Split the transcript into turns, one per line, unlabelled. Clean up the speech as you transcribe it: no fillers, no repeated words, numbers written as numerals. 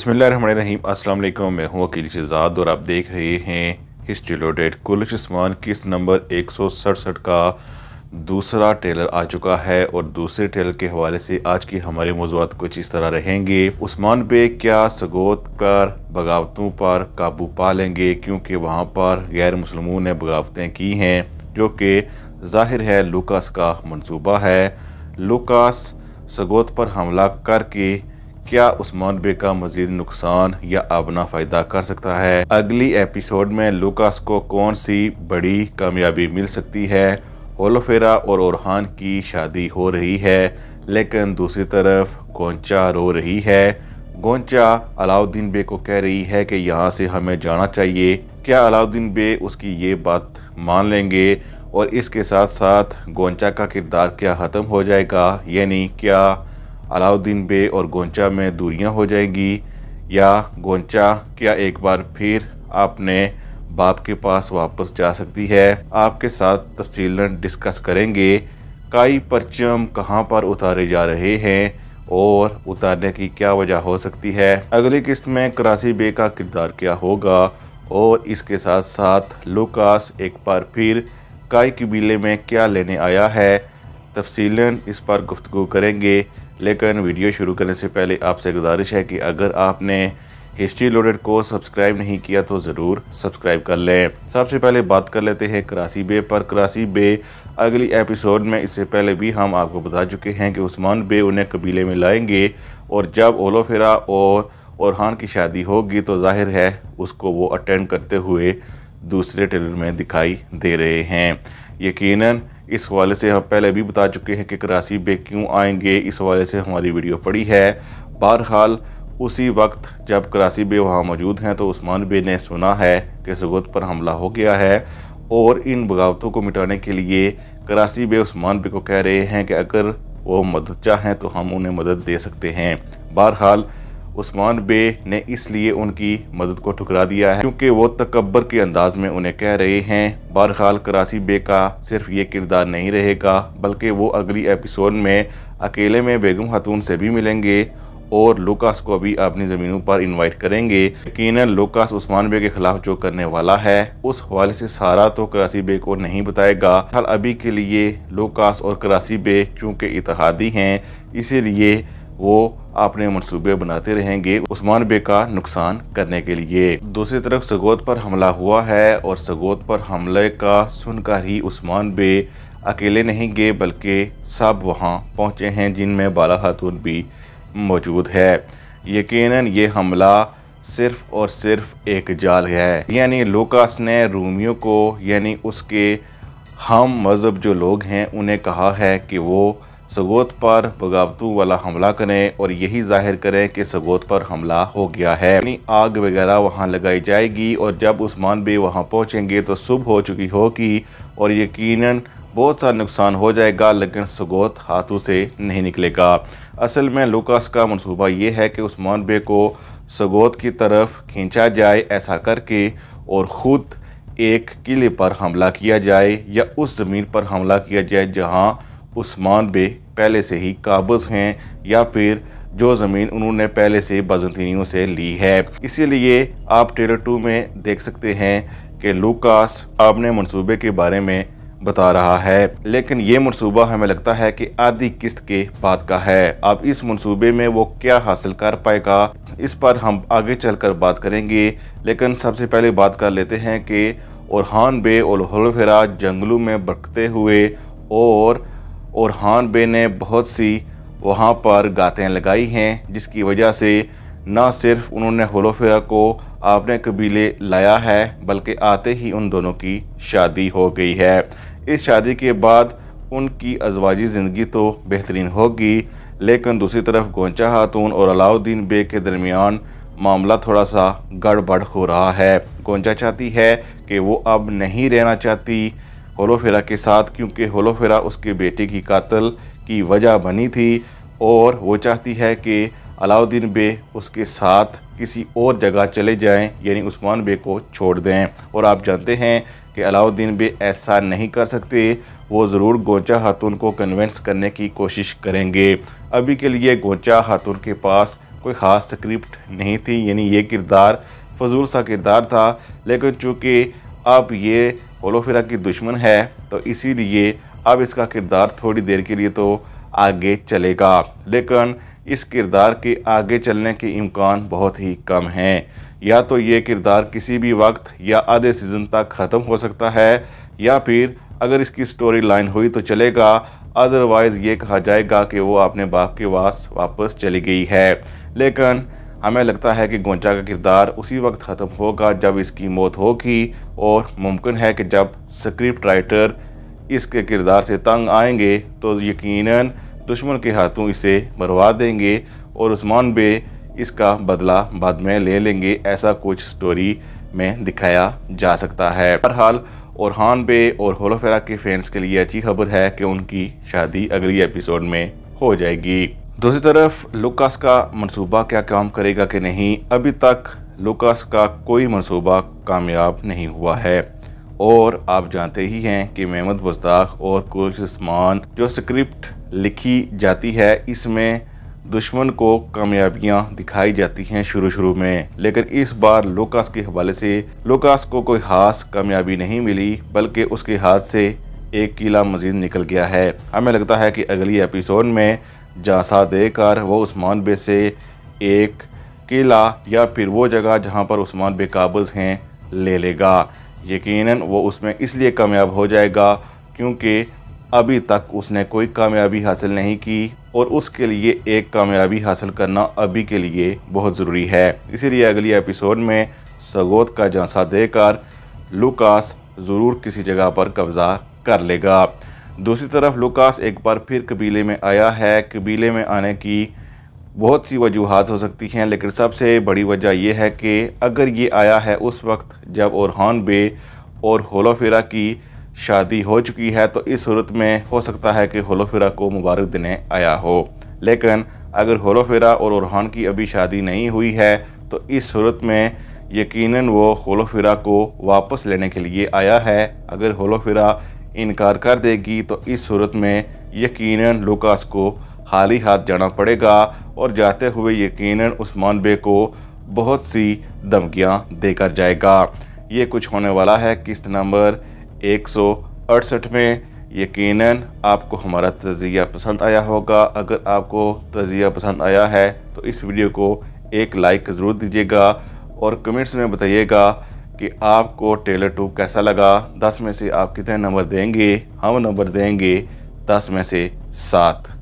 बिस्मिल्लाहिर्रहमानिर्रहीम। अस्सलाम वालेकुम। मैं हूँ वकील शहजाद और आप देख रहे हैं हिस्ट्री लोडेड। कुलिश उस्मान किस्त नंबर 167 का दूसरा ट्रेलर आ चुका है और दूसरे ट्रेलर के हवाले से आज की हमारे मौज़ूआत कुछ इस तरह रहेंगे। उस्मान बेग क्या सगोत पर बगावतों पर काबू पा लेंगे, क्योंकि वहाँ पर गैर मुसलमानों ने बगावतें की हैं जो कि ज़ाहिर है लूकास का मंसूबा है। लूकास सगोत पर हमला करके क्या उस्मान बेग का मज़ीद नुकसान या अपना फ़ायदा कर सकता है। अगली एपिसोड में लूकास को कौन सी बड़ी कामयाबी मिल सकती है। होलोफेरा और ओरहान की शादी हो रही है, लेकिन दूसरी तरफ गोंचा रो रही है। गोंचा अलाउद्दीन बेग को कह रही है कि यहाँ से हमें जाना चाहिए। क्या अलाउद्दीन बेग उसकी ये बात मान लेंगे और इसके साथ साथ गोंचा का किरदार क्या ख़त्म हो जाएगा, यानी क्या अलाउद्दीन बेग और गोंचा में दूरियां हो जाएंगी या गोंचा क्या एक बार फिर अपने बाप के पास वापस जा सकती है। आपके साथ तफसीलन डिस्कस करेंगे। कई परचम कहां पर उतारे जा रहे हैं और उतारने की क्या वजह हो सकती है। अगली किस्त में करासी बेग का किरदार क्या होगा और इसके साथ साथ लूकास एक बार फिर कई कबीले में क्या लेने आया है। तफसीलन इस पर गुफ्तगू करेंगे, लेकिन वीडियो शुरू करने से पहले आपसे गुजारिश है कि अगर आपने हिस्ट्री लोडेड को सब्सक्राइब नहीं किया तो ज़रूर सब्सक्राइब कर लें। सबसे पहले बात कर लेते हैं करासी बेग पर। करासी बेग अगली एपिसोड में, इससे पहले भी हम आपको बता चुके हैं कि उस्मान बेग उन्हें कबीले में लाएंगे और जब ओलोफेरा और ओरहान की शादी होगी तो जाहिर है उसको वो अटेंड करते हुए दूसरे ट्रेलर में दिखाई दे रहे हैं। यकीनन इस हवाले से हम पहले भी बता चुके हैं कि करासी बेग क्यों आएंगे, इस हवाले से हमारी वीडियो पड़ी है। बहरहाल उसी वक्त जब करासी बेग वहाँ मौजूद हैं तो उस्मान बेग ने सुना है कि सगोत पर हमला हो गया है और इन बगावतों को मिटाने के लिए करासी बेग उस्मान बेग को कह रहे हैं कि अगर वो मदद चाहें तो हम उन्हें मदद दे सकते हैं। बहरहाल उस्मान बेग ने इसलिए उनकी मदद को ठुकरा दिया है क्योंकि वो तकब्बर के अंदाज में उन्हें कह रहे हैं। बहरहाल करासी बेग का सिर्फ ये किरदार नहीं रहेगा, बल्कि वो अगली एपिसोड में अकेले में बेगम खातून से भी मिलेंगे और लूकास को भी अपनी ज़मीनों पर इनवाइट करेंगे। यकीनन लूकास उस्मान बेग के खिलाफ जो करने वाला है उस हवाले से सारा तो करासी बेग को नहीं बताएगा। हाल अभी के लिए लूकास और करासी बेग चूँकि इत्तेहादी हैं, इसीलिए वो अपने मंसूबे बनाते रहेंगे उस्मान बेग का नुकसान करने के लिए। दूसरी तरफ सगोत पर हमला हुआ है और सगोत पर हमले का सुनकर ही उस्मान बेग अकेले नहीं गए बल्कि सब वहां पहुंचे हैं, जिनमें बाला खातून भी मौजूद है। यकीनन ये हमला सिर्फ और सिर्फ एक जाल है, यानी लूकास ने रूमियों को यानी उसके हम मज़हब जो लोग हैं उन्हें कहा है कि वो सगोत पर बगावतों वाला हमला करें और यही जाहिर करें कि सगोत पर हमला हो गया है, यानी आग वगैरह वहां लगाई जाएगी और जब उस्मान बेग वहां पहुंचेंगे तो सुबह हो चुकी होगी और यकीनन बहुत सा नुकसान हो जाएगा, लेकिन सगोत हाथों से नहीं निकलेगा। असल में लूकास का मंसूबा ये है कि उस्मान बेग को सगोत की तरफ खींचा जाए ऐसा करके और ख़ुद एक किले पर हमला किया जाए या उस ज़मीन पर हमला किया जाए जहाँ उस्मान बेग पहले से ही काबिज़ हैं या फिर जो ज़मीन उन्होंने पहले से बाज़ंतीनियों से ली है। इसीलिए आप ट्रेलर 2 में देख सकते हैं कि लूकास अपने मंसूबे के बारे में बता रहा है, लेकिन ये मंसूबा हमें लगता है कि आधी किस्त के बाद का है। अब इस मंसूबे में वो क्या हासिल कर पाएगा इस पर हम आगे चलकर बात करेंगे, लेकिन सबसे पहले बात कर लेते हैं कि ओरहान बेग और होलोफेरा जंगलों में भटकते हुए और ओरहान बेग ने बहुत सी वहाँ पर गातें लगाई हैं, जिसकी वजह से न सिर्फ उन्होंने होलोफेरा को अपने कबीले लाया है बल्कि आते ही उन दोनों की शादी हो गई है। इस शादी के बाद उनकी अज़वाजी ज़िंदगी तो बेहतरीन होगी, लेकिन दूसरी तरफ गोंचा खातून और अलाउद्दीन बेग के दरमियान मामला थोड़ा सा गड़बड़ हो रहा है। गोंचा चाहती है कि वो अब नहीं रहना चाहती होलोफेरा के साथ, क्योंकि होलोफेरा उसके बेटे की कातल की वजह बनी थी और वो चाहती है कि अलाउद्दीन बेग उसके साथ किसी और जगह चले जाएं, यानी उस्मान बेग को छोड़ दें। और आप जानते हैं कि अलाउद्दीन बेग ऐसा नहीं कर सकते, वो ज़रूर गोंचा खातून को कन्विंस करने की कोशिश करेंगे। अभी के लिए गोंचा खातून के पास कोई ख़ास स्क्रिप्ट नहीं थी, यानी ये किरदार फजूल सा किरदार था। लेकिन चूँकि अब ये होलोफिरा की दुश्मन है तो इसीलिए अब इसका किरदार थोड़ी देर के लिए तो आगे चलेगा, लेकिन इस किरदार के आगे चलने के इम्कान बहुत ही कम हैं। या तो ये किरदार किसी भी वक्त या आधे सीज़न तक ख़त्म हो सकता है, या फिर अगर इसकी स्टोरी लाइन हुई तो चलेगा, अदरवाइज़ ये कहा जाएगा कि वो अपने बाप के पास वापस चली गई है। लेकिन हमें लगता है कि गोंचा का किरदार उसी वक्त ख़त्म होगा जब इसकी मौत होगी, और मुमकिन है कि जब स्क्रिप्ट राइटर इसके किरदार से तंग आएंगे तो यकीनन दुश्मन के हाथों इसे मरवा देंगे और उस्मान बे इसका बदला बाद में ले लेंगे। ऐसा कुछ स्टोरी में दिखाया जा सकता है। बहरहाल ओरहान बे और होलोफिरा के फैंस के लिए अच्छी खबर है कि उनकी शादी अगली एपिसोड में हो जाएगी। दूसरी तरफ लुकास का मंसूबा क्या काम करेगा कि नहीं, अभी तक लुकास का कोई मंसूबा कामयाब नहीं हुआ है। और आप जानते ही हैं कि मेहमद बुज़दाक और कुलिश उस्मान जो स्क्रिप्ट लिखी जाती है इसमें दुश्मन को कामयाबियां दिखाई जाती हैं शुरू में, लेकिन इस बार लुकास के हवाले से लुकास को कोई ख़ास कामयाबी नहीं मिली, बल्कि उसके हाथ से एक किला मज़ीद निकल गया है। हमें लगता है कि अगली एपिसोड में झांसा देकर वो उस्मान बे से एक किला या फिर वो जगह जहां पर उस्मान बे काबिज़ हैं ले लेगा। यकीनन वो उसमें इसलिए कामयाब हो जाएगा क्योंकि अभी तक उसने कोई कामयाबी हासिल नहीं की, और उसके लिए एक कामयाबी हासिल करना अभी के लिए बहुत ज़रूरी है। इसीलिए अगली एपिसोड में सगोत का झांसा देकर लुकास ज़रूर किसी जगह पर कब्ज़ा कर लेगा। दूसरी तरफ लुकास एक बार फिर कबीले में आया है। कबीले में आने की बहुत सी वजूहात हो सकती हैं, लेकिन सबसे बड़ी वजह यह है कि अगर ये आया है उस वक्त जब ओरहान बे और होलोफिरा की शादी हो चुकी है, तो इस सूरत में हो सकता है कि होलोफिरा को मुबारक देने आया हो। लेकिन अगर होलोफिरा और ओरहान की अभी शादी नहीं हुई है तो इस सूरत में यकीनन वो होलोफिरा को वापस लेने के लिए आया है। अगर होलोफिरा इनकार कर देगी तो इस सूरत में यकीनन लुकास को खाली हाथ जाना पड़ेगा, और जाते हुए यकीनन उस्मान बे को बहुत सी धमकियां देकर जाएगा। ये कुछ होने वाला है किस्त नंबर 168 में। यकीनन आपको हमारा तज़िया पसंद आया होगा। अगर आपको तज़िया पसंद आया है तो इस वीडियो को एक लाइक ज़रूर दीजिएगा और कमेंट्स में बताइएगा कि आपको ट्रेलर 2 कैसा लगा। 10 में से आप कितने नंबर देंगे? हम नंबर देंगे 10 में से 7।